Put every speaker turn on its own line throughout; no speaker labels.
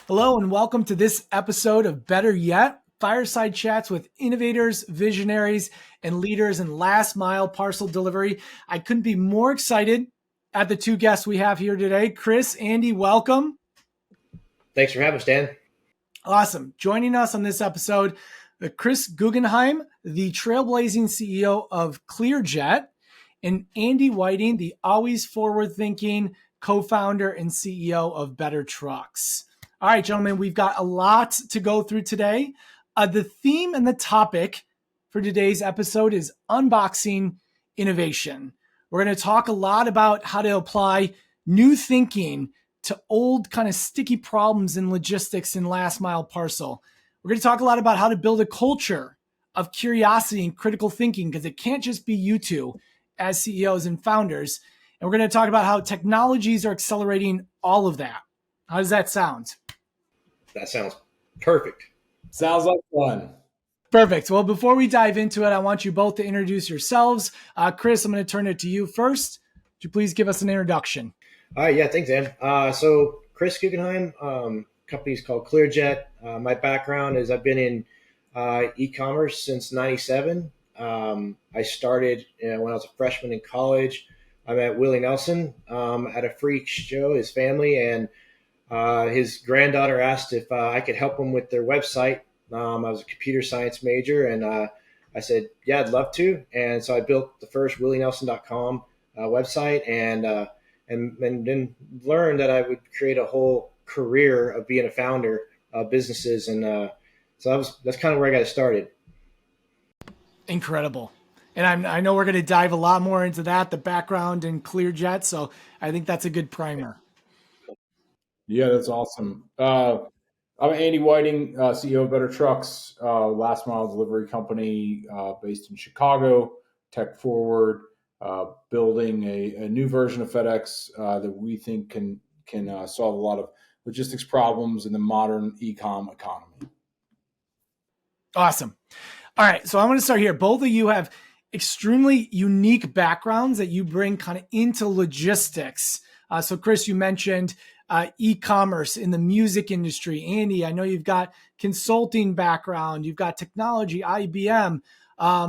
Hello and welcome to this episode of Better Yet, fireside chats with innovators, visionaries, and leaders in last mile parcel delivery. I couldn't be more excited at the two guests we have here today. Chris, Andy, welcome.
Thanks for having us, Dan.
Awesome. Joining us on this episode, Chris Guggenheim, the trailblazing CEO of Clearjet, and Andy Whiting, the always forward-thinking co-founder and CEO of Better Trucks. All right, gentlemen, we've got a lot to go through today. The theme and the topic for today's episode is unboxing innovation. We're going to talk a lot about how to apply new thinking to old kind of sticky problems in logistics and last mile parcel. We're going to talk a lot about how to build a culture of curiosity and critical thinking, because it can't just be you two as CEOs and founders. And we're going to talk about how technologies are accelerating all of that. How does that sound?
That sounds perfect.
Sounds like fun.
Perfect. Well, before we dive into it, I want you both to introduce yourselves. Chris, I'm going to turn it to you first. Would you please give us an introduction?
All right, yeah, thanks, Dan. So Chris Guggenheim, company's called Clearjet. My background is I've been in e-commerce since '97. I started when I was a freshman in college. I met Willie Nelson at a freak show, his family, and his granddaughter asked if I could help them with their website. I was a computer science major, and I said, yeah, I'd love to. And so I built the first willienelson.com website, and then learned that I would create a whole career of being a founder of businesses. And so that's kind of where I got started.
Incredible. And I know we're going to dive a lot more into that, the background in Clearjet. So I think that's a good primer.
Yeah, that's awesome. I'm Andy Whiting, CEO of Better Trucks, last mile delivery company based in Chicago, tech forward, building a new version of FedEx that we think can solve a lot of logistics problems in the modern e-com economy.
Awesome. All right. So I want to start here. Both of you have extremely unique backgrounds that you bring kind of into logistics. So Chris, you mentioned e-commerce in the music industry. Andy, I know you've got consulting background. You've got technology, IBM. I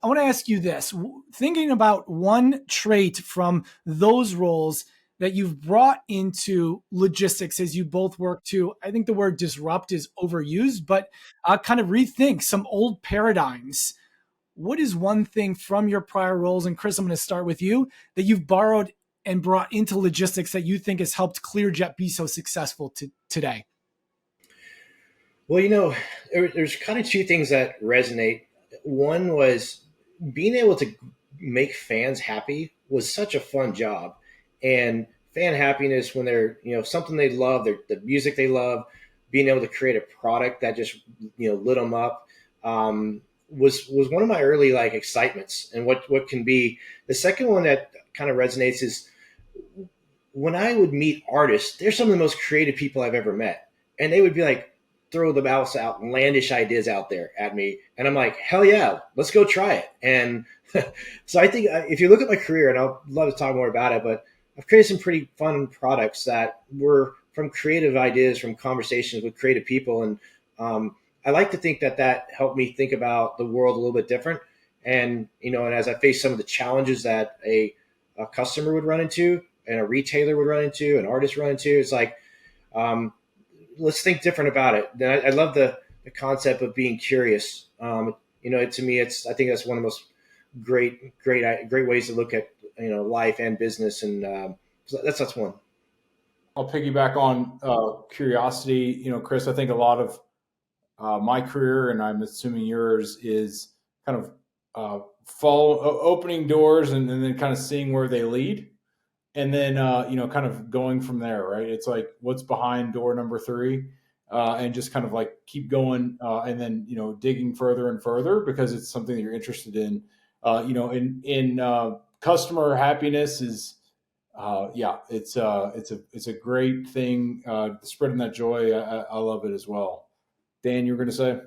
want to ask you this. Thinking about one trait from those roles that you've brought into logistics as you both work to, I think the word disrupt is overused, but kind of rethink some old paradigms. What is one thing from your prior roles, and Chris, I'm going to start with you, that you've borrowed and brought into logistics that you think has helped Clearjet be so successful today?
Well, there's kind of two things that resonate. One was being able to make fans happy was such a fun job. And fan happiness when they're, something they love, the music they love, being able to create a product that just, lit them up, was one of my early excitements and what can be. The second one that kind of resonates is when I would meet artists, they're some of the most creative people I've ever met. And they would be throw the outlandish ideas out there at me. And I'm like, hell yeah, let's go try it. And so I think if you look at my career, and I'd love to talk more about it, but I've created some pretty fun products that were from creative ideas, from conversations with creative people. And I like to think that helped me think about the world a little bit different. And, and as I face some of the challenges that a customer would run into, and a retailer would run into, an artist run into, it's let's think different about it. I love the concept of being curious. To me, I think that's one of the most great ways to look at, life and business. And so that's one.
I'll piggyback on curiosity. Chris, I think a lot of my career, and I'm assuming yours, is kind of opening doors and then kind of seeing where they lead. And then, kind of going from there, right? It's what's behind door number 3, and just kind of keep going, and then, digging further and further because it's something that you're interested in. In customer happiness is, it's a great thing. Spreading that joy, I love it as well. Dan, you were going to say?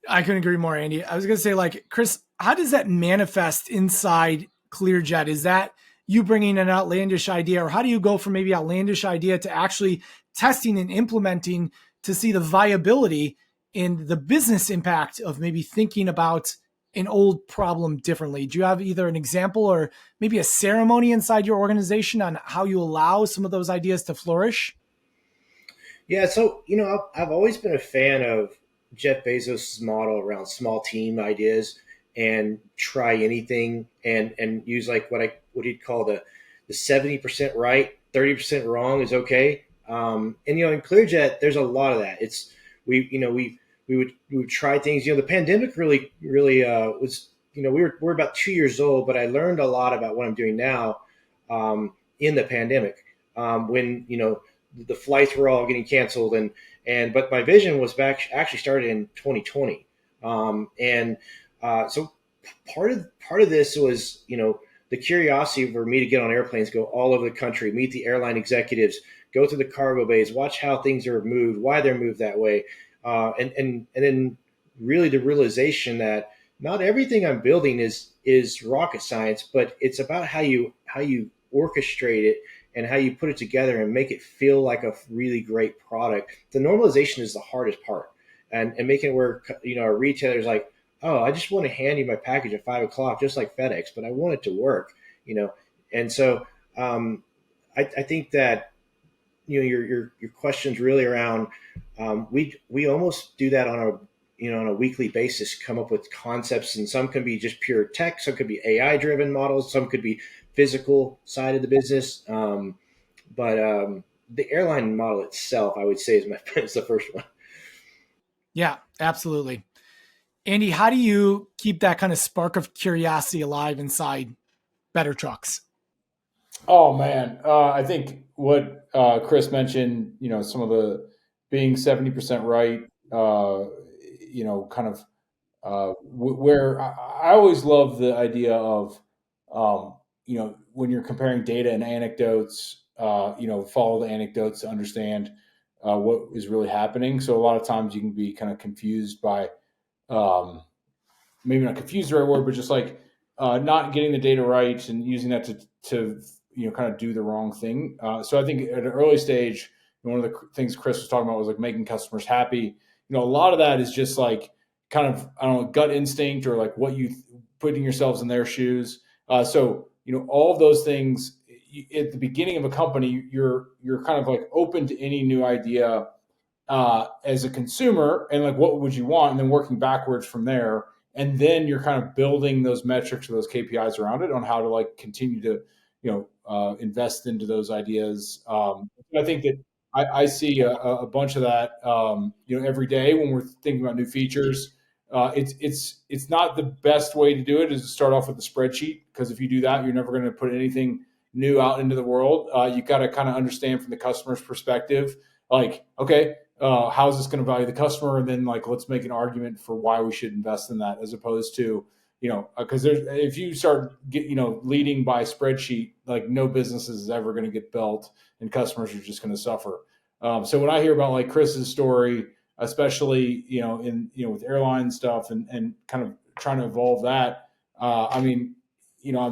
I couldn't agree more, Andy. I was going to say, Chris, how does that manifest inside Clearjet? Is that you bringing an outlandish idea, or how do you go from maybe outlandish idea to actually testing and implementing to see the viability and the business impact of maybe thinking about an old problem differently? Do you have either an example or maybe a ceremony inside your organization on how you allow some of those ideas to flourish?
Yeah, so I've always been a fan of Jeff Bezos' model around small team ideas and try anything and use like what he'd call the 70% right, 30% wrong is okay. And in Clearjet, there's a lot of that. It's we would try things. The pandemic really was. We're about 2 years old, but I learned a lot about what I'm doing now in the pandemic when the flights were all getting canceled but my vision was back actually started in 2020 so part of this was the curiosity for me to get on airplanes, go all over the country, meet the airline executives, go to the cargo bays, watch how things are moved, why they're moved that way, and then really the realization that not everything I'm building is rocket science, but it's about how you orchestrate it and how you put it together and make it feel like a really great product. The normalization is the hardest part, and making it where a retailer's like, oh, I just want to hand you my package at 5 o'clock, just like FedEx, but I want it to work, And so I think that your question's really around. We almost do that on a weekly basis, come up with concepts, and some can be just pure tech, some could be AI driven models, some could be physical side of the business. But the airline model itself, I would say, is the first one.
Yeah, absolutely. Andy, how do you keep that kind of spark of curiosity alive inside Better Trucks?
Oh man, I think what Chris mentioned, some of the being 70% right, kind of where I always love the idea of, when you're comparing data and anecdotes, follow the anecdotes to understand what is really happening. So a lot of times you can be kind of confused by, maybe not confused the right word, but just like not getting the data right and using that to kind of do the wrong thing. So I think at an early stage, one of the things Chris was talking about was like making customers happy. A lot of that is just like kind of, I don't know, gut instinct or like what you putting yourselves in their shoes. So all of those things at the beginning of a company, you're kind of like open to any new idea as a consumer, and like what would you want, and then working backwards from there, and then you're kind of building those metrics or those KPIs around it on how to like continue to invest into those ideas. I think that I see a bunch of that every day when we're thinking about new features. It's not the best way to do it is to start off with a spreadsheet, because if you do that, you're never going to put anything new out into the world. You got to kind of understand from the customer's perspective, like, okay, how is this going to value the customer? And then like, let's make an argument for why we should invest in that, as opposed to, because if you start leading by spreadsheet, like no business is ever going to get built and customers are just going to suffer. So when I hear about like Chris's story, especially, with airline stuff and kind of trying to evolve that, I'm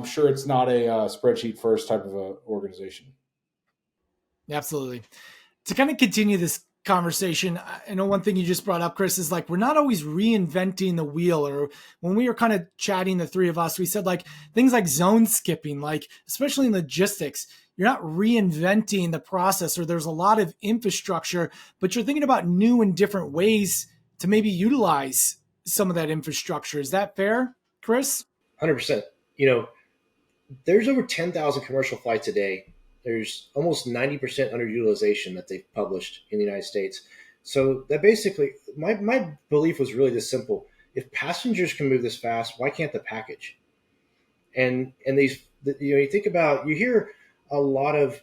sure it's not a spreadsheet first type of a organization.
Absolutely. To kind of continue this conversation, I know one thing you just brought up, Chris, is like we're not always reinventing the wheel. Or when we were kind of chatting, the three of us, we said like things like zone skipping, like especially in logistics, you're not reinventing the process, or there's a lot of infrastructure, but you're thinking about new and different ways to maybe utilize some of that infrastructure. Is that fair, Chris?
100%. There's over 10,000 commercial flights a day. There's almost 90% underutilization that they've published in the United States. So that basically, my belief was really this simple. If passengers can move this fast, why can't the package? And you think about, you hear a lot of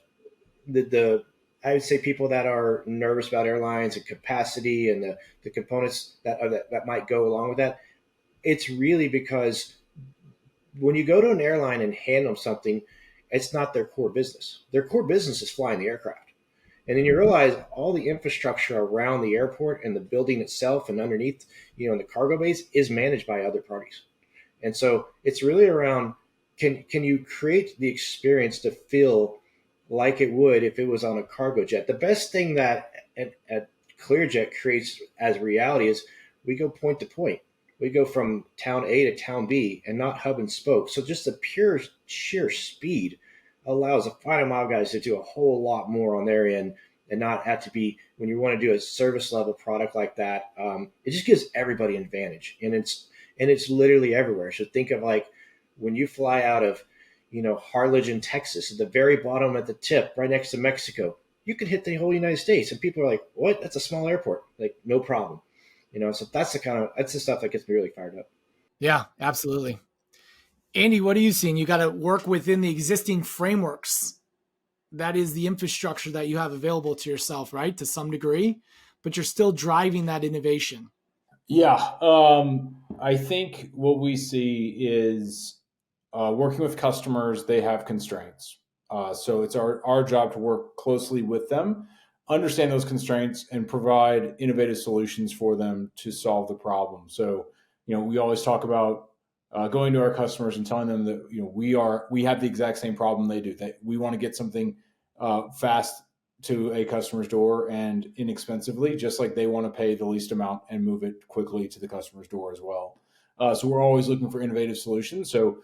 the I would say people that are nervous about airlines and capacity and the components that might go along with that. It's really because when you go to an airline and hand them something, it's not their core business. Their core business is flying the aircraft. And then you realize all the infrastructure around the airport and the building itself and underneath, in the cargo bays is managed by other parties. And so it's really around can you create the experience to feel like it would if it was on a cargo jet? The best thing that at Clearjet creates as reality is we go point to point. We go from town A to town B and not hub and spoke. So just the pure sheer speed allows the final mile guys to do a whole lot more on their end and not have to be when you want to do a service level product like that. It just gives everybody an advantage, and it's literally everywhere. So think of like when you fly out of Harlingen, Texas, at the very bottom at the tip, right next to Mexico, you can hit the whole United States, and people are like, "What? That's a small airport." Like, no problem. So that's the stuff that gets me really fired up.
Yeah, absolutely. Andy, what are you seeing? You got to work within the existing frameworks. That is the infrastructure that you have available to yourself, right? To some degree, but you're still driving that innovation.
Yeah. I think what we see is working with customers, they have constraints. So it's our job to work closely with them, understand those constraints, and provide innovative solutions for them to solve the problem. So, we always talk about going to our customers and telling them that we have the exact same problem they do. That we want to get something fast to a customer's door and inexpensively, just like they want to pay the least amount and move it quickly to the customer's door as well. So we're always looking for innovative solutions. So,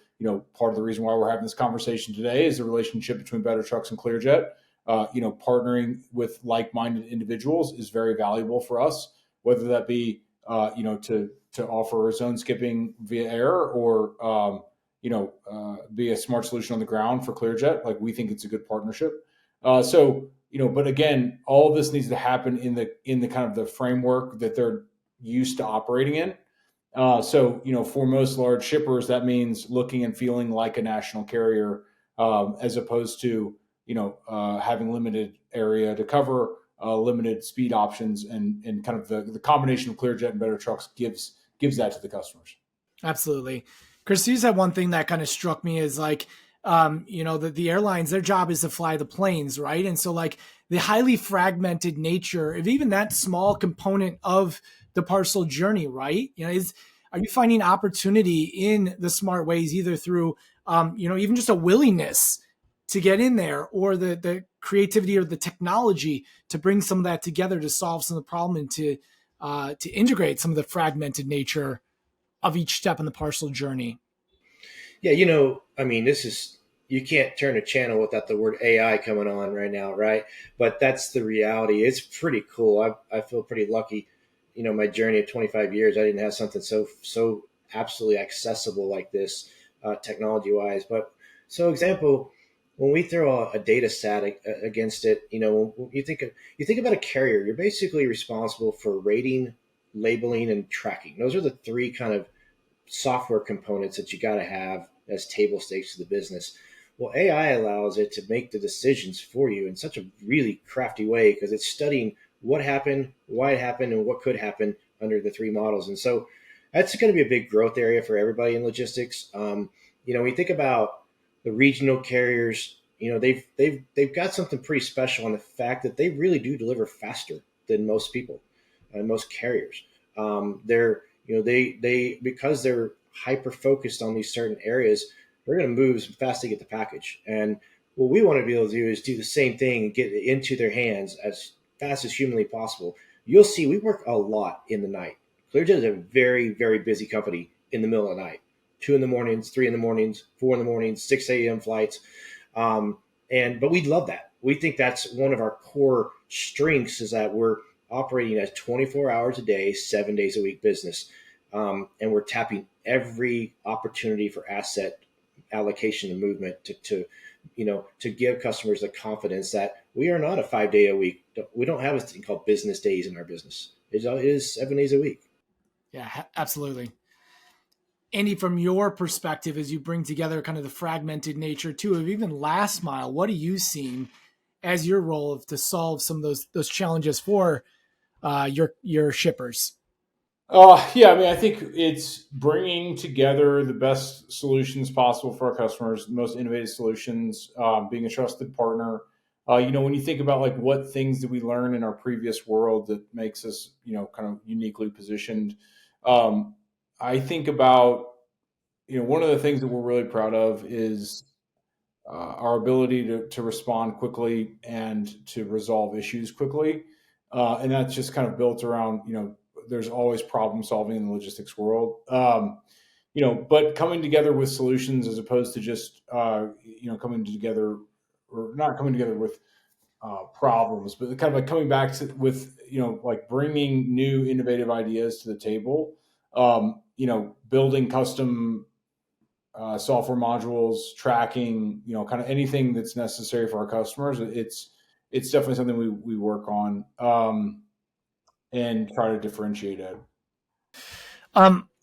part of the reason why we're having this conversation today is the relationship between Better Trucks and Clearjet. Partnering with like-minded individuals is very valuable for us, whether that be, to offer zone skipping via air or, be a smart solution on the ground for Clearjet. Like, we think it's a good partnership. But again, all of this needs to happen in the kind of the framework that they're used to operating in. For most large shippers, that means looking and feeling like a national carrier, as opposed to, having limited area to cover, limited speed options, and kind of the combination of Clearjet and Better Trucks gives that to the customers.
Absolutely. Chris, you said one thing that kind of struck me is like, the airlines, their job is to fly the planes, right? And so like the highly fragmented nature of even that small component of the parcel journey, right? Are you finding opportunity in the smart ways, either through, even just a willingness to get in there, or the creativity or the technology to bring some of that together to solve some of the problem and to integrate some of the fragmented nature of each step in the parcel journey?
Yeah, you can't turn a channel without the word AI coming on right now, right? But that's the reality. It's pretty cool. I feel pretty lucky. My journey of 25 years, I didn't have something so absolutely accessible like this, technology wise. But so example, when we throw a data set against it, you think about a carrier, you're basically responsible for rating, labeling, and tracking. Those are the three kind of software components that you got to have as table stakes to the business. Well, AI allows it to make the decisions for you in such a really crafty way because it's studying what happened, why it happened, and what could happen under the three models. And so that's going to be a big growth area for everybody in logistics. When you think about the regional carriers, they've got something pretty special on the fact that they really do deliver faster than most people and most carriers. They because they're hyper focused on these certain areas, they're going to move as fast to get the package. And what we want to be able to do is do the same thing and get it into their hands as fast as humanly possible. You'll see we work a lot in the night. Clearjet is a very, very busy company in the middle of the night. 2 in the mornings, 3 in the mornings, 4 in the mornings, 6 a.m. flights. But we love that. We think that's one of our core strengths is that we're operating as 24 hours a day, 7 days a week business. And we're tapping every opportunity for asset allocation and movement to give customers the confidence that we are not a 5 day a week. We don't have a thing called business days in our business. It is 7 days a week.
Yeah, absolutely. Andy, from your perspective, as you bring together kind of the fragmented nature too of even last mile, what are you seeing as your role to solve some of those challenges for your shippers?
I think it's bringing together the best solutions possible for our customers, the most innovative solutions, being a trusted partner. When you think about like what things did we learn in our previous world that makes us, kind of uniquely positioned. I think about one of the things that we're really proud of is our ability to respond quickly and to resolve issues quickly. And that's just kind of built around, there's always problem solving in the logistics world. But coming together with solutions as opposed to just, coming together or not coming together with problems, but kind of like coming back with, like bringing new innovative ideas to the table, building custom software modules, tracking, kind of anything that's necessary for our customers. It's definitely something we work on and try to differentiate it.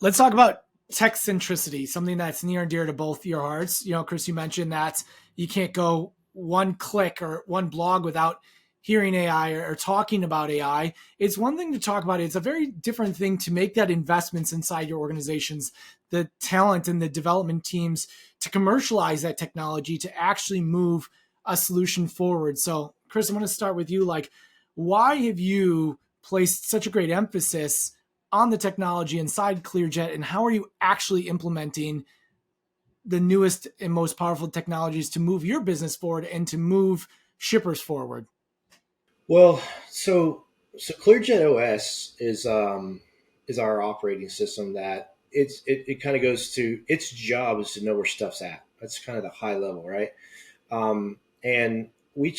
Let's talk about tech centricity, something that's near and dear to both your hearts. Chris, you mentioned that you can't go one click or one blog without hearing AI or talking about AI. It's one thing to talk about it. It's a very different thing to make that investments inside your organizations, the talent and the development teams to commercialize that technology to actually move a solution forward. So Chris, I'm going to start with you. Like, why have you placed such a great emphasis on the technology inside Clearjet, and how are you actually implementing the newest and most powerful technologies to move your business forward and to move shippers forward?
Well, so Clearjet OS is our operating system that it kind of goes to its job is to know where stuff's at. That's kind of the high level, right? And we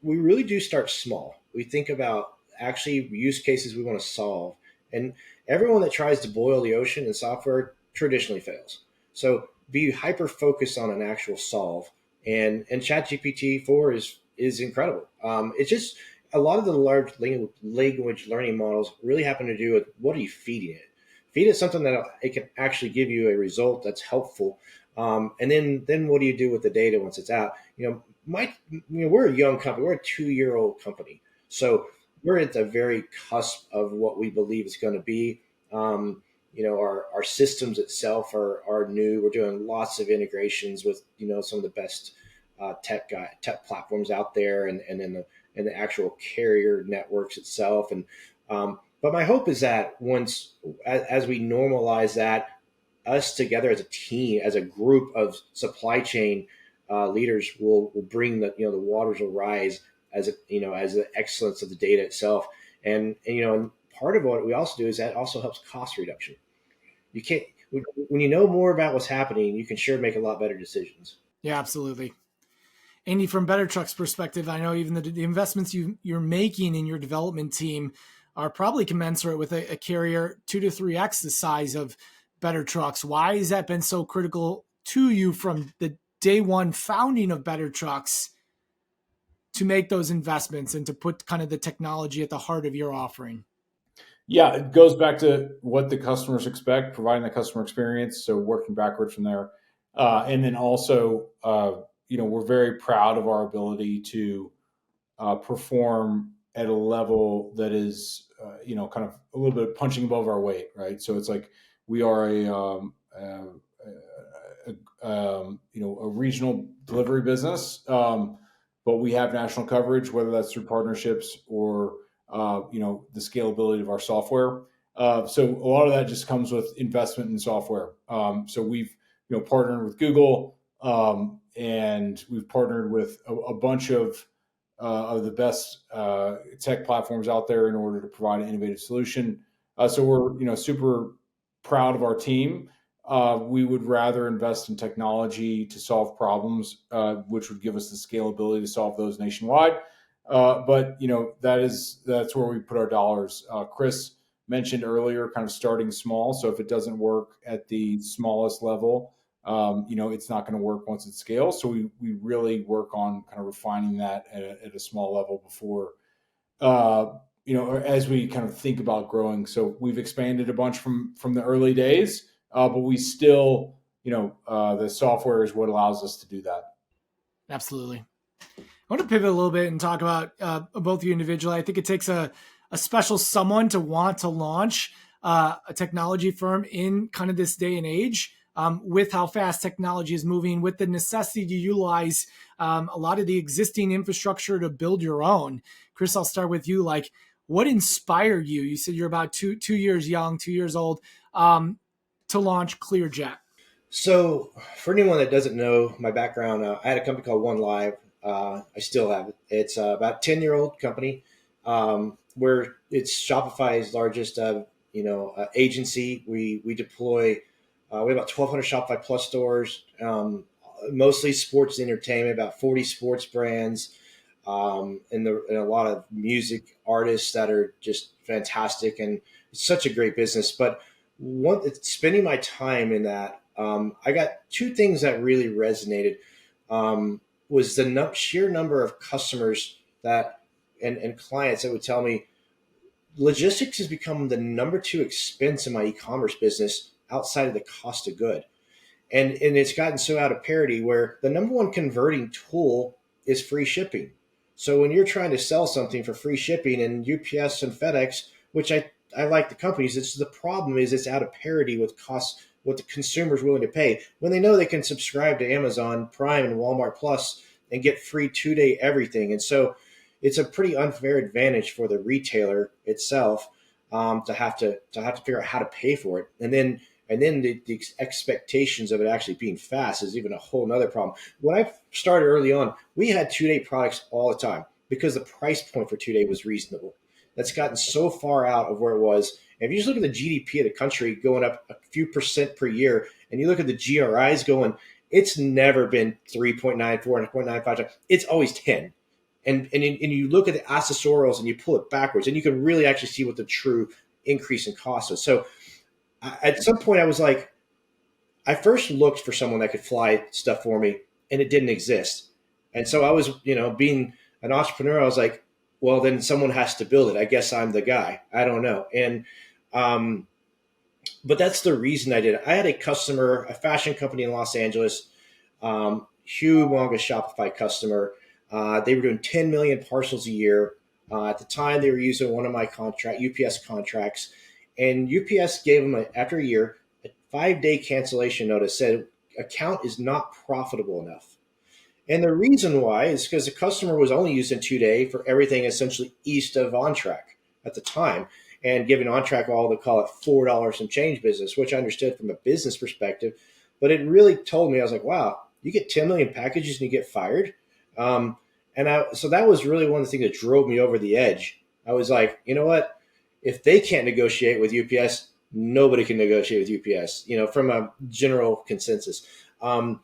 really do start small. We think about actually use cases we want to solve, and everyone that tries to boil the ocean in software traditionally fails. So be hyper focused on an actual solve, and ChatGPT 4 is incredible. It's just a lot of the large language learning models really happen to do with what are you feeding it. Feed it something that it can actually give you a result that's helpful, and then what do you do with the data once it's out? We're a young company. We're a 2-year-old company, so we're at the very cusp of what we believe it's going to be. Our systems itself are new. We're doing lots of integrations with some of the best tech platforms out there, and in the actual carrier networks itself. And but my hope is that once as we normalize that, us together as a team, as a group of supply chain leaders will bring the waters will rise as as the excellence of the data itself. And part of what we also do is that also helps cost reduction. You can't when you know more about what's happening, you can sure make a lot better decisions.
Yeah, absolutely. Andy, from Better Truck's perspective, I know even the investments you're making in your development team are probably commensurate with a carrier 2 to 3x the size of Better Trucks. Why has that been so critical to you from the day one founding of Better Trucks to make those investments and to put kind of the technology at the heart of your offering?
Yeah, it goes back to what the customers expect, providing the customer experience. So working backwards from there. And then also, we're very proud of our ability to perform at a level that is, kind of a little bit punching above our weight, right? So it's like we are a regional delivery business, but we have national coverage, whether that's through partnerships or the scalability of our software. So a lot of that just comes with investment in software. So we've partnered with Google, and we've partnered with a bunch of the best tech platforms out there in order to provide an innovative solution. So we're super proud of our team. We would rather invest in technology to solve problems, which would give us the scalability to solve those nationwide. But that's where we put our dollars. Chris mentioned earlier, kind of starting small. So if it doesn't work at the smallest level, it's not going to work once it scales. So we really work on kind of refining that at a small level before, as we kind of think about growing. So we've expanded a bunch from the early days, but we still, the software is what allows us to do that.
Absolutely. I want to pivot a little bit and talk about both of you individually. I think it takes a special someone to want to launch a technology firm in kind of this day and age, with how fast technology is moving, with the necessity to utilize a lot of the existing infrastructure to build your own. Chris, I'll start with you. Like, what inspired you? You said you're about two years young, 2 years old, to launch Clearjet.
So, for anyone that doesn't know my background, I had a company called One Live. I still have it. It's about 10-year-old company, where it's Shopify's largest, agency. We deploy. We have about 1,200 Shopify Plus stores, mostly sports and entertainment. About 40 sports brands, and a lot of music artists that are just fantastic, and it's such a great business. But spending my time in that, I got two things that really resonated. Was the sheer number of customers that and clients that would tell me logistics has become the number two expense in my e-commerce business outside of the cost of good. And it's gotten so out of parity where the number one converting tool is free shipping. So when you're trying to sell something for free shipping, and UPS and FedEx, which I like the companies, it's the problem is it's out of parity with costs, what the consumer's willing to pay when they know they can subscribe to Amazon Prime and Walmart Plus and get free 2-day everything. And so it's a pretty unfair advantage for the retailer itself, to have to figure out how to pay for it. And then the expectations of it actually being fast is even a whole nother problem. When I started early on, we had 2-day products all the time because the price point for 2-day was reasonable. That's gotten so far out of where it was. And if you just look at the GDP of the country going up a few percent per year, and you look at the GRIs going, it's never been 3.94 and 0.95. It's always 10. And you look at the accessorials and you pull it backwards, and you can really actually see what the true increase in cost is. So at some point I was like, I first looked for someone that could fly stuff for me, and it didn't exist. And so I was, being an entrepreneur, I was like, well, then someone has to build it. I guess I'm the guy. I don't know. And, but that's the reason I did it. I had a customer, a fashion company in Los Angeles, humongous Shopify customer. They were doing 10 million parcels a year. At the time, they were using one of my UPS contracts, and UPS gave them, after a year, a 5-day cancellation notice, said account is not profitable enough. And the reason why is because the customer was only using 2-day for everything essentially east of OnTrack at the time, and giving OnTrack all to call it $4 and change business, which I understood from a business perspective. But it really told me, I was like, wow, you get 10 million packages and you get fired. So that was really one of the things that drove me over the edge. I was like, you know what? If they can't negotiate with UPS, nobody can negotiate with UPS, from a general consensus. And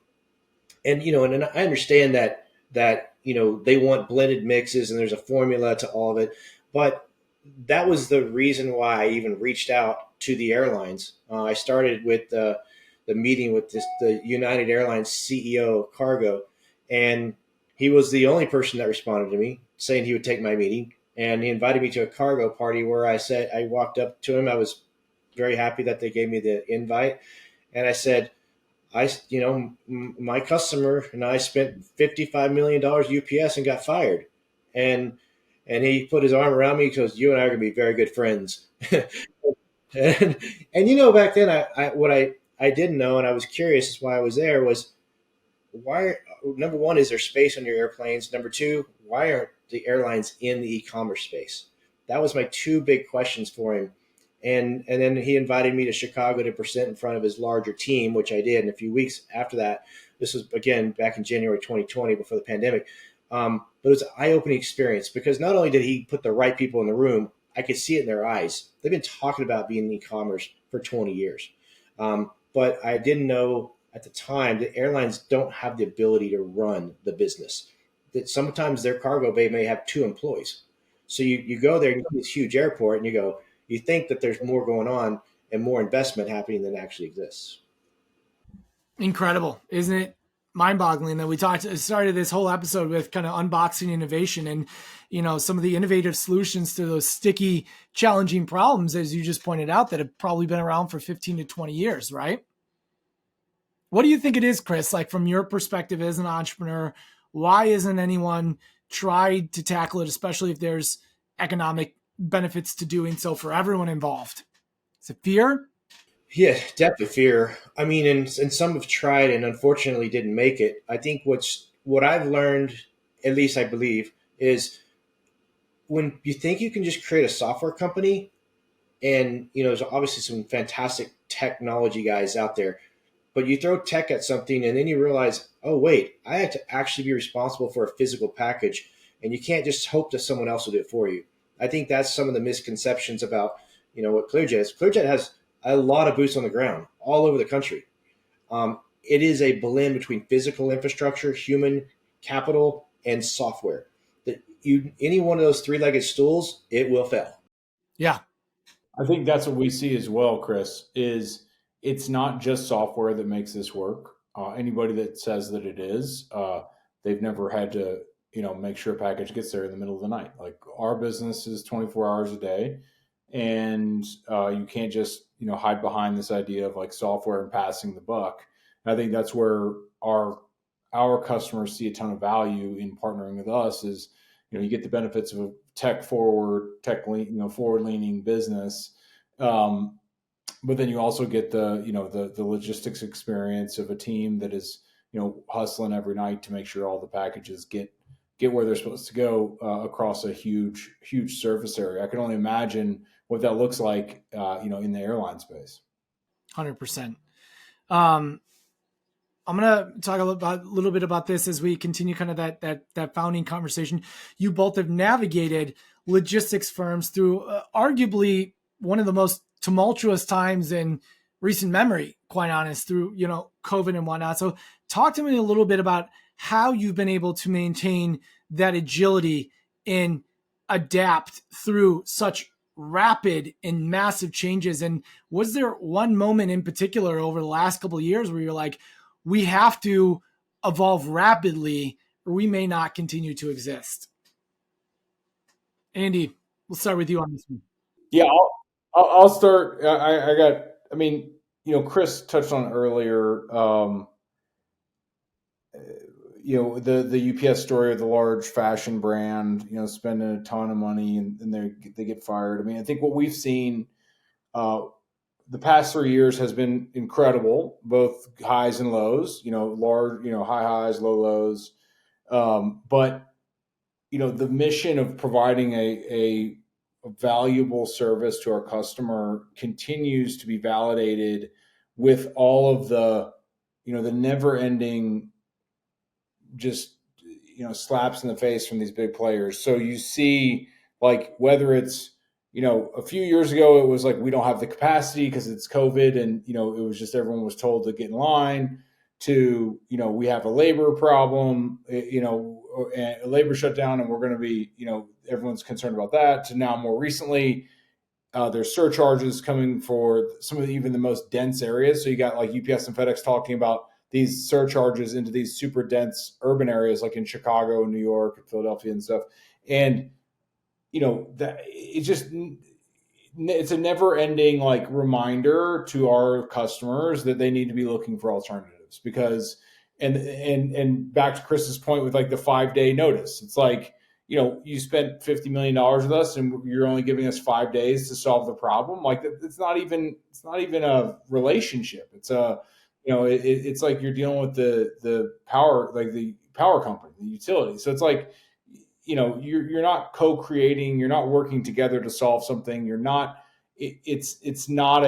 I understand that they want blended mixes and there's a formula to all of it, but that was the reason why I even reached out to the airlines. I started with the meeting with the United Airlines CEO of cargo, and he was the only person that responded to me saying he would take my meeting. And he invited me to a cargo party where I walked up to him. I was very happy that they gave me the invite. And I said, my customer and I spent $55 million UPS and got fired. And he put his arm around me. He goes, you and I are going to be very good friends. and back then what I didn't know, and I was curious, is why I was there, was why, number one, is there space on your airplanes? Number two, why aren't the airlines in the e-commerce space? That was my two big questions for him. And then he invited me to Chicago to present in front of his larger team, which I did. And a few weeks after that, this was again back in January 2020, before the pandemic. But it was an eye-opening experience because not only did he put the right people in the room, I could see it in their eyes. They've been talking about being in e-commerce for 20 years. But I didn't know at the time that airlines don't have the ability to run the business. That sometimes their cargo bay may have 2 employees. So you go there, and you go to this huge airport, and you think that there's more going on and more investment happening than actually exists.
Incredible, isn't it? Mind-boggling that we started this whole episode with kind of unboxing innovation and some of the innovative solutions to those sticky, challenging problems, as you just pointed out, that have probably been around for 15 to 20 years, right? What do you think it is, Chris? Like, from your perspective as an entrepreneur, why isn't anyone tried to tackle it, especially if there's economic benefits to doing so for everyone involved? Is it fear?
Yeah, definitely fear. I mean, and some have tried and unfortunately didn't make it. I think what I've learned, at least I believe, is when you think you can just create a software company, and there's obviously some fantastic technology guys out there. But you throw tech at something and then you realize, oh, wait, I have to actually be responsible for a physical package. And you can't just hope that someone else will do it for you. I think that's some of the misconceptions about, what Clearjet is. Clearjet has a lot of boots on the ground all over the country. It is a blend between physical infrastructure, human capital, and software. That any one of those three-legged stools, it will fail.
Yeah.
I think that's what we see as well, Chris, is it's not just software that makes this work. Anybody that says that it is, they've never had to, make sure a package gets there in the middle of the night. Like our business is 24 hours a day, and you can't just, hide behind this idea of like software and passing the buck. And I think that's where our customers see a ton of value in partnering with us is, you get the benefits of a forward leaning business. But then you also get the logistics experience of a team that is, hustling every night to make sure all the packages get where they're supposed to go across a huge surface area. I can only imagine what that looks like, in the airline space.
100%. I'm going to talk a little bit about this as we continue kind of that founding conversation. You both have navigated logistics firms through arguably one of the most tumultuous times in recent memory, quite honest, through, COVID and whatnot. So talk to me a little bit about how you've been able to maintain that agility and adapt through such rapid and massive changes. And was there one moment in particular over the last couple of years where you're like, we have to evolve rapidly or we may not continue to exist? Andy, we'll start with you on this one.
Yeah, I'll start. Chris touched on it earlier. The UPS story of the large fashion brand, spending a ton of money and they get fired. I mean, I think what we've seen the past 3 years has been incredible, both highs and lows, large, high highs, low lows. But, the mission of providing a valuable service to our customer continues to be validated with all of the, the never ending just, slaps in the face from these big players. So you see, like, whether it's, a few years ago, it was like, we don't have the capacity because it's COVID and, it was just, everyone was told to get in line to, we have a labor problem, a labor shutdown and we're going to be, everyone's concerned about that, to now more recently, there's surcharges coming for some of even the most dense areas. So you got like UPS and FedEx talking about these surcharges into these super dense urban areas like in Chicago and New York and Philadelphia and stuff. And, that it's a never ending like reminder to our customers that they need to be looking for alternatives because, and back to Chris's point with like the 5-day notice, it's like, you spent $50 million with us and you're only giving us 5 days to solve the problem. Like it's not even a relationship. It's it's like you're dealing with the power, like the power company, the utility. So it's like, you're not co-creating, you're not working together to solve something. You're not, it's not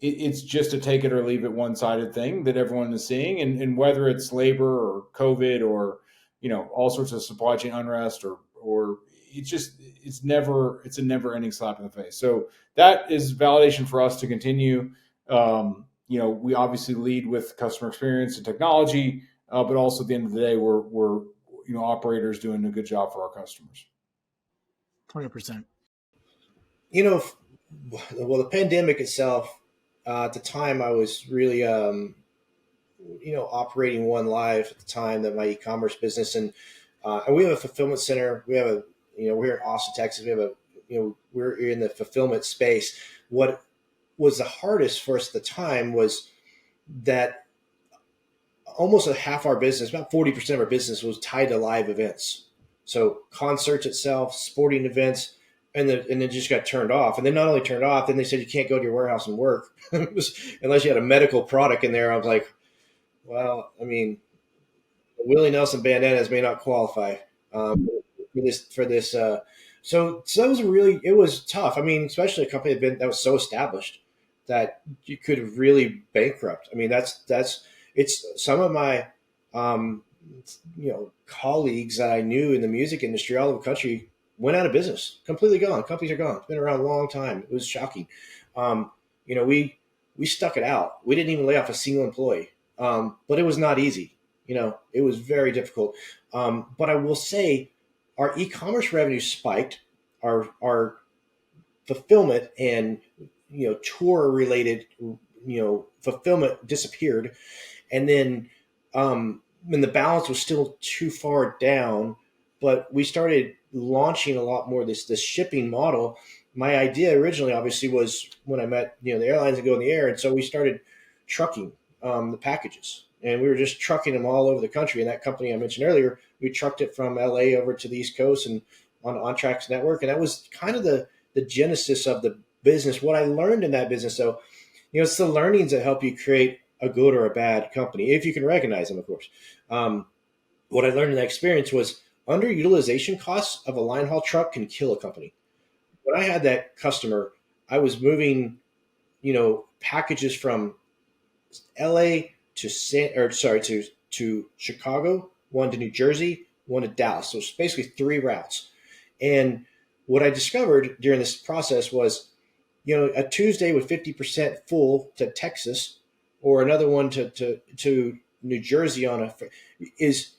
it's just a take it or leave it one-sided thing that everyone is seeing. And whether it's labor or COVID or, all sorts of supply chain unrest or it's a never ending slap in the face. So that is validation for us to continue. We obviously lead with customer experience and technology, but also at the end of the day, we're operators doing a good job for our customers.
100%.
Well, the pandemic itself, at the time I was really, operating One Live at the time, that my e-commerce business. And we have a fulfillment center. We have we're here in Austin, Texas. We have we're in the fulfillment space. What was the hardest for us at the time was that almost a half our business, about 40% of our business, was tied to live events. So concerts itself, sporting events, and then just got turned off. And then not only turned off, then they said you can't go to your warehouse and work unless you had a medical product in there. I was like, well, I mean, Willie Nelson bandanas may not qualify for this. So that was it was tough. I mean, especially a company that was so established that you could really bankrupt. I mean, it's some of my, um, colleagues that I knew in the music industry all over the country went out of business, completely gone. Companies are gone. It's been around a long time. It was shocking. Um, we stuck it out. We didn't even lay off a single employee, but it was not easy. It was very difficult. But I will say, our e-commerce revenue spiked. Our fulfillment and tour related fulfillment disappeared, and then when the balance was still too far down, but we started launching a lot more this shipping model. My idea originally, obviously, was when I met the airlines that go in the air, and so we started trucking the packages, and we were just trucking them all over the country. And that company I mentioned earlier, we trucked it from LA over to the East Coast and on OnTrack's network, and that was kind of the genesis of the business. What I learned in that business, though, it's the learnings that help you create a good or a bad company, if you can recognize them, of course. What I learned in that experience was underutilization costs of a line haul truck can kill a company. When I had that customer, I was moving, packages from LA to Chicago, one to New Jersey, one to Dallas. So it's basically 3 routes. And what I discovered during this process was, a Tuesday with 50% full to Texas, or another one to New Jersey is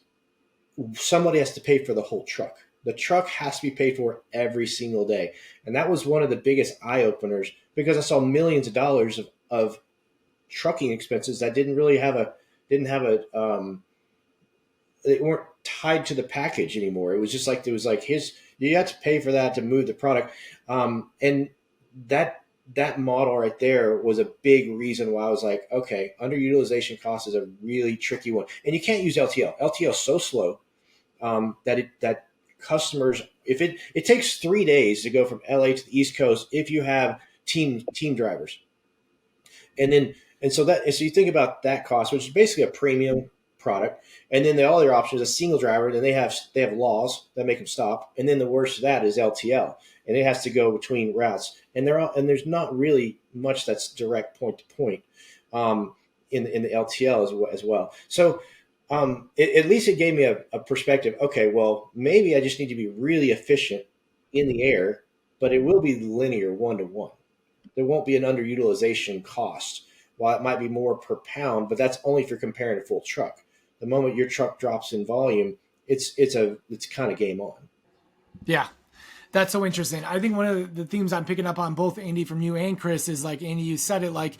somebody has to pay for the whole truck. The truck has to be paid for every single day. And that was one of the biggest eye openers, because I saw millions of dollars of trucking expenses that they weren't tied to the package anymore. It was just like, you have to pay for that to move the product. And that model right there was a big reason why I was like, okay, underutilization cost is a really tricky one. And you can't use LTL. LTL is so slow that customers, if it takes 3 days to go from LA to the East Coast if you have team drivers. So you think about that cost, which is basically a premium product. And then the other option is a single driver. Then they have laws that make them stop. And then the worst of that is LTL, and it has to go between routes. And there's not really much that's direct point to point in the LTL as well. So at least it gave me a perspective. Okay, well, maybe I just need to be really efficient in the air, but it will be linear 1-to-1. There won't be an underutilization cost. While it might be more per pound, but that's only if you're comparing a full truck. The moment your truck drops in volume, it's kind of game on.
Yeah, that's so interesting. I think one of the themes I'm picking up on, both Andy from you and Chris, is like, Andy, you said it, like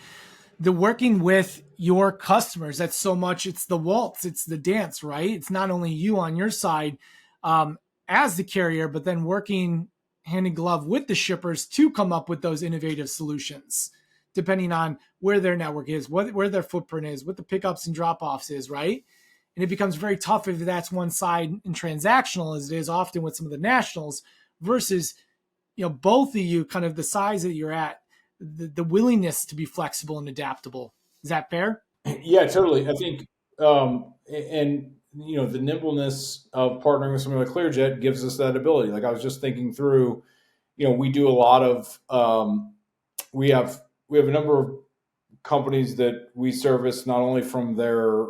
the working with your customers. That's so much. It's the waltz, it's the dance, right? It's not only you on your side as the carrier, but then working hand in glove with the shippers to come up with those innovative solutions, depending on where their network is, where their footprint is, what the pickups and drop-offs is, right? And it becomes very tough if that's one side and transactional, as it is often with some of the nationals, versus, both of you, kind of the size that you're at, the willingness to be flexible and adaptable. Is that fair?
Yeah, totally. I think, and the nimbleness of partnering with something like Clearjet gives us that ability. Like I was just thinking through, we do a lot of, we have a number of companies that we service not only from their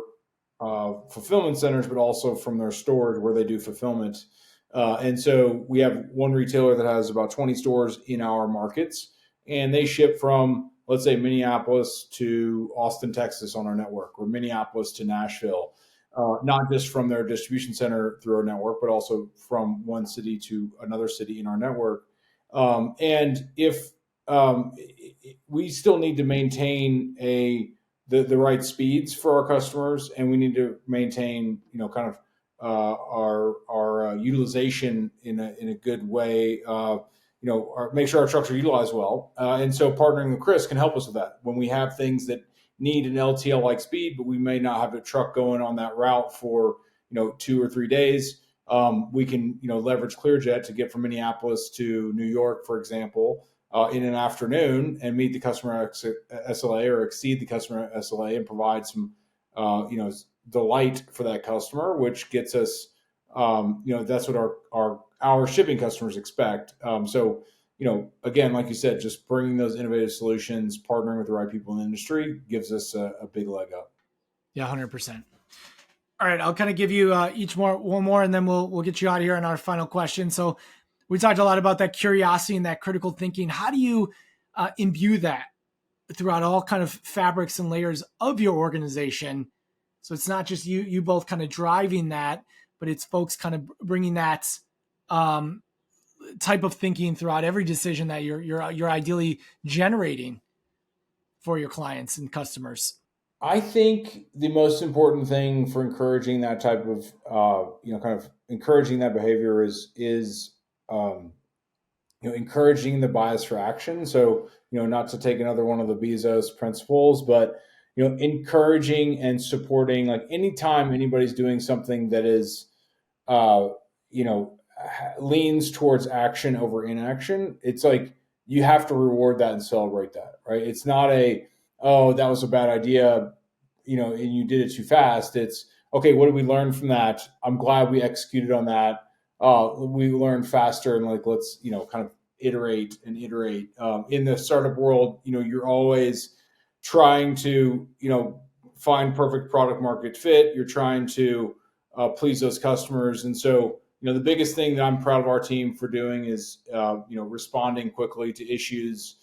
fulfillment centers, but also from their stores where they do fulfillment. And so we have one retailer that has about 20 stores in our markets, and they ship from, let's say, Minneapolis to Austin, Texas on our network, or Minneapolis to Nashville, not just from their distribution center through our network, but also from one city to another city in our network. And if we still need to maintain the right speeds for our customers, and we need to maintain, kind of our utilization in a good way. Make sure our trucks are utilized well. And so partnering with Chris can help us with that. When we have things that need an LTL like speed, but we may not have a truck going on that route for 2 or 3 days, we can leverage Clearjet to get from Minneapolis to New York, for example, in an afternoon, and meet the customer SLA or exceed the customer SLA, and provide some delight for that customer, which gets us that's what our shipping customers expect. So again, like you said, just bringing those innovative solutions, partnering with the right people in the industry gives us a big leg up.
Yeah, 100%. All right, I'll kind of give you one more, and then we'll get you out of here on our final question. So we talked a lot about that curiosity and that critical thinking. How do you imbue that throughout all kind of fabrics and layers of your organization? So it's not just you both kind of driving that, but it's folks kind of bringing that type of thinking throughout every decision that you're ideally generating for your clients and customers.
I think the most important thing for encouraging that type of, kind of encouraging that behavior is encouraging the bias for action. So, not to take another one of the Bezos principles, but, encouraging and supporting, like anytime anybody's doing something that is, leans towards action over inaction, it's like you have to reward that and celebrate that, right? It's not oh, that was a bad idea, and you did it too fast. It's, okay, what did we learn from that? I'm glad we executed on that. We learned faster, and like, let's, kind of iterate and iterate. In the startup world, you're always trying to, find perfect product market fit. You're trying to please those customers. And so, the biggest thing that I'm proud of our team for doing is, responding quickly to issues,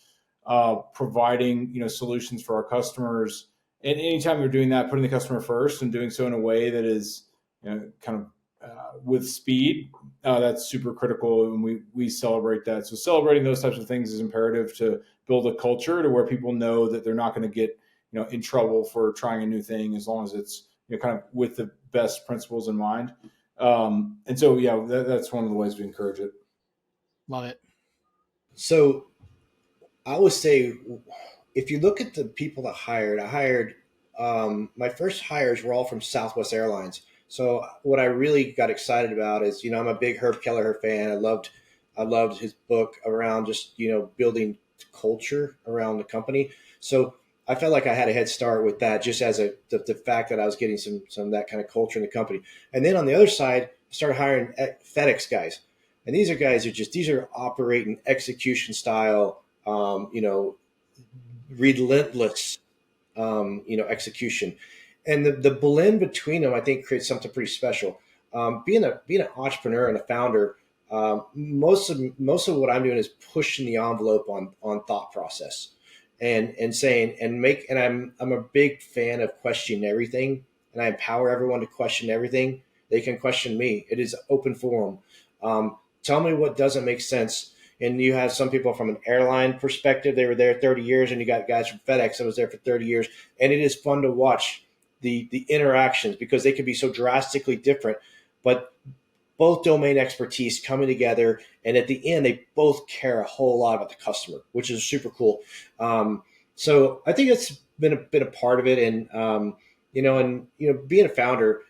providing, solutions for our customers. And anytime you're doing that, putting the customer first and doing so in a way that is, kind of with speed, that's super critical, and we celebrate that. So celebrating those types of things is imperative to build a culture to where people know that they're not going to get, in trouble for trying a new thing, as long as it's, kind of with the best principles in mind. And so, yeah, that's one of the ways we encourage it.
Love it.
So I would say, if you look at the people that I hired, my first hires were all from Southwest Airlines. So what I really got excited about is, I'm a big Herb Kelleher fan. I loved his book around just, building culture around the company. So I felt like I had a head start with that, just as the fact that I was getting some of that kind of culture in the company. And then on the other side, I started hiring FedEx guys. And these are guys these are operating execution style, relentless, execution. And the blend between them, I think, creates something pretty special. Being an entrepreneur and a founder, most of what I'm doing is pushing the envelope on thought process, and saying and I'm a big fan of questioning everything, and I empower everyone to question everything. They can question me. It is open forum. Tell me what doesn't make sense. And you have some people from an airline perspective, they were there 30 years, and you got guys from FedEx that was there for 30 years. And it is fun to watch the interactions, because they can be so drastically different, but both domain expertise coming together. And at the end, they both care a whole lot about the customer, which is super cool. So I think it's been a part of it. And, being a founder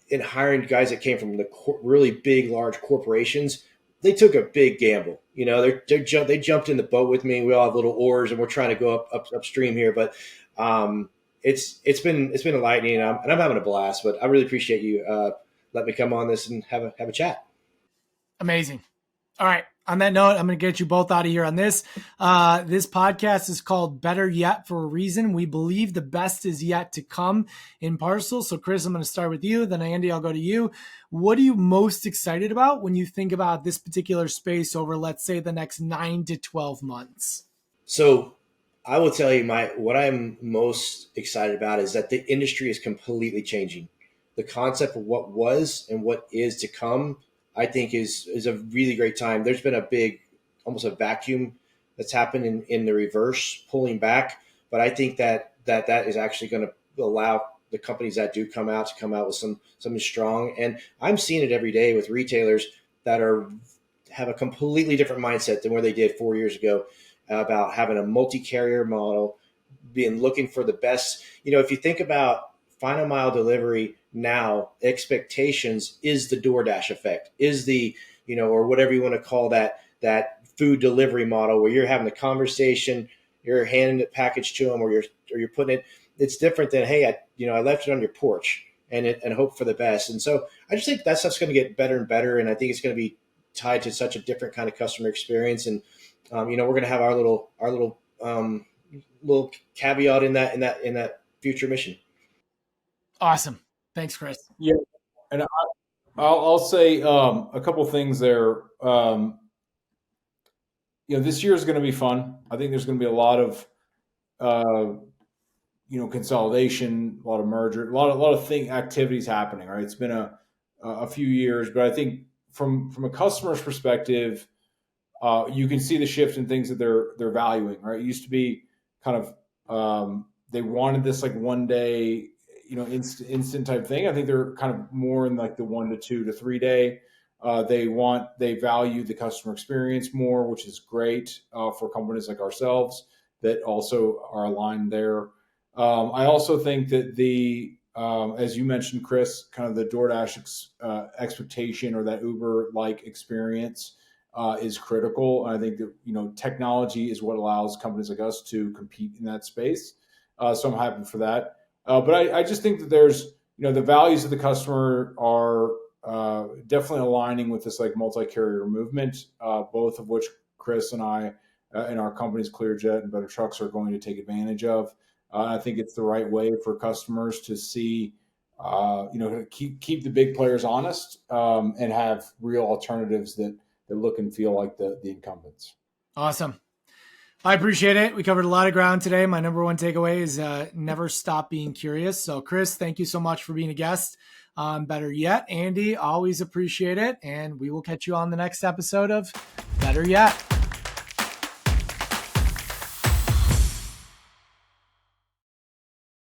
and hiring guys that came from the really big, large corporations, they took a big gamble. They jumped in the boat with me. We all have little oars, and we're trying to go upstream here. But it's been enlightening, and I'm having a blast. But I really appreciate you letting me come on this and have a chat.
Amazing. All right. On that note, I'm going to get you both out of here on this. This podcast is called Better Yet for a reason. We believe the best is yet to come in Parcel. So Chris, I'm going to start with you. Then Andy, I'll go to you. What are you most excited about when you think about this particular space over, let's say, the next 9 to 12 months?
So I will tell you what I'm most excited about is that the industry is completely changing. The concept of what was and what is to come, I think is a really great time. There's been almost a vacuum that's happened in the reverse, pulling back. But I think that is actually going to allow the companies that do come out with something strong. And I'm seeing it every day with retailers that have a completely different mindset than where they did 4 years ago, about having a multi-carrier model, looking for the best. If you think about final mile delivery now, expectations is the DoorDash effect, is the, or whatever you want to call that food delivery model, where you're having the conversation, you're handing the package to them, or you're putting it. It's different than, hey, I left it on your porch and hope for the best. And so I just think that stuff's going to get better and better. And I think it's going to be tied to such a different kind of customer experience. And we're going to have our little caveat in that future mission.
Awesome. Thanks, Chris.
Yeah, and I'll say a couple things there. This year is going to be fun. I think there's going to be a lot of consolidation, a lot of merger, a lot of activities happening. Right, it's been a few years, but I think from a customer's perspective, you can see the shift in things that they're valuing. Right, it used to be kind of they wanted this like one day, instant type thing. I think they're kind of more in like the 1 to 2 to 3 day. They value the customer experience more, which is great for companies like ourselves that also are aligned there. I also think that as you mentioned, Chris, kind of the DoorDash expectation or that Uber-like experience is critical. And I think that, technology is what allows companies like us to compete in that space. So I'm happy for that. But I just think that there's, the values of the customer are definitely aligning with this like multi-carrier movement, both of which Chris and I and our companies, Clearjet and Better Trucks, are going to take advantage of. I think it's the right way for customers to see, keep the big players honest and have real alternatives that look and feel like the incumbents.
Awesome. I appreciate it. We covered a lot of ground today. My number one takeaway is never stop being curious. So Chris, thank you so much for being a guest. Better Yet. Andy, always appreciate it. And we will catch you on the next episode of Better Yet.